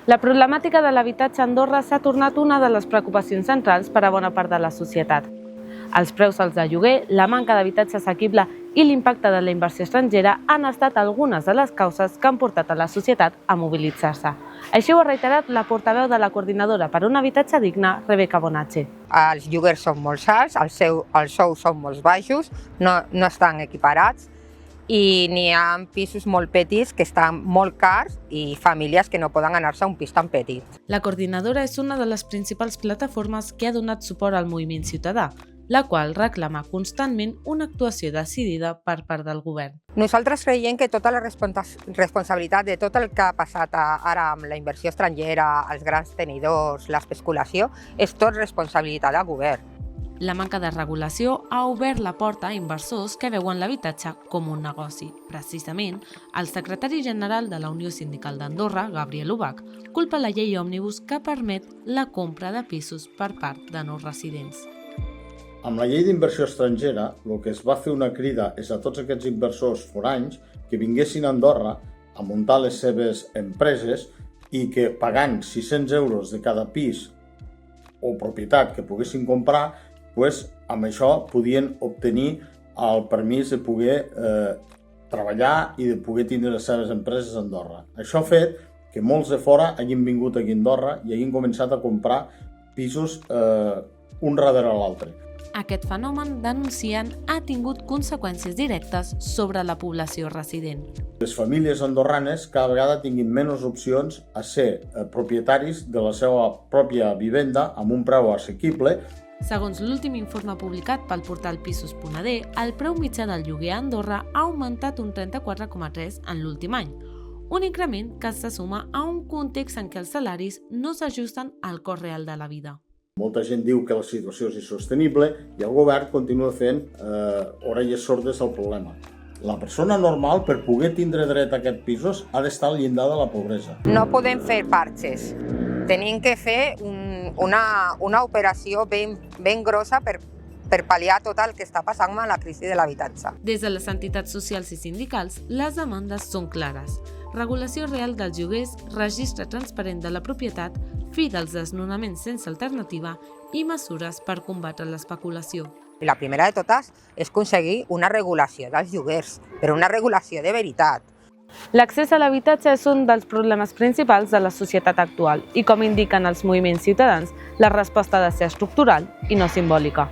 La problemàtica de l'habitatge a Andorra s'ha tornat una de les preocupacions centrals per a bona part de la societat. Els preus alts de lloguer, la manca d'habitatge assequible i l'impacte de la inversió estrangera han estat algunes de les causes que han portat a la societat a mobilitzar-se. Així ho ha reiterat la portaveu de la Coordinadora per un habitatge digne, Rebeca Bonatge. Els lloguers són molt alts, els sous són molt baixos, no estan equiparats i n'hi ha pisos molt petits que estan molt cars i famílies que no poden anar-se a un pis tan petit. La Coordinadora és una de les principals plataformes que ha donat suport al moviment ciutadà, la qual reclama constantment una actuació decidida per part del govern. Nosaltres creiem que tota la responsabilitat de tot el que ha passat ara amb la inversió estrangera, els grans tenidors, l'especulació, és tot responsabilitat del govern. La manca de regulació ha obert la porta a inversors que veuen l'habitatge com un negoci. Precisament, el secretari general de la Unió Sindical d'Andorra, Gabriel Ubach, culpa la llei òmnibus que permet la compra de pisos per part de nous residents. Amb la llei d'inversió estrangera, el que es va fer una crida és a tots aquests inversors foranys que vinguessin a Andorra a muntar les seves empreses i que pagant 600 euros de cada pis o propietat que poguessin comprar, amb això podien obtenir el permís de poder treballar i de poder tindre les seves empreses a Andorra. Això ha fet que molts de fora hagin vingut aquí a Andorra i hagin començat a comprar pisos un darrere l'altre. Aquest fenomen, denuncien, ha tingut conseqüències directes sobre la població resident. Les famílies andorranes cada vegada tinguin menys opcions a ser propietaris de la seva pròpia vivenda amb un preu assequible. Segons l'últim informe publicat pel portal Pisos.d, el preu mitjà del lloguer a Andorra ha augmentat un 34,3% en l'últim any, un increment que se suma a un context en què els salaris no s'ajusten al cost real de la vida. Molta gent diu que la situació és insostenible i el govern continua fent orelles sordes al problema. La persona normal, per poder tindre dret a aquests pisos, ha d'estar al llindar de la pobresa. No podem fer parxes. Tenim que fer una operació ben grossa per pal·liar tot el que està passant amb la crisi de l'habitatge. Des de les entitats socials i sindicals, les demandes són clares. Regulació real dels lloguers, registre transparent de la propietat, fi dels desnonaments sense alternativa i mesures per combatre l'especulació. La primera de totes és aconseguir una regulació dels lloguers, però una regulació de veritat. L'accés a l'habitatge és un dels problemes principals de la societat actual i, com indiquen els moviments ciutadans, la resposta ha de ser estructural i no simbòlica.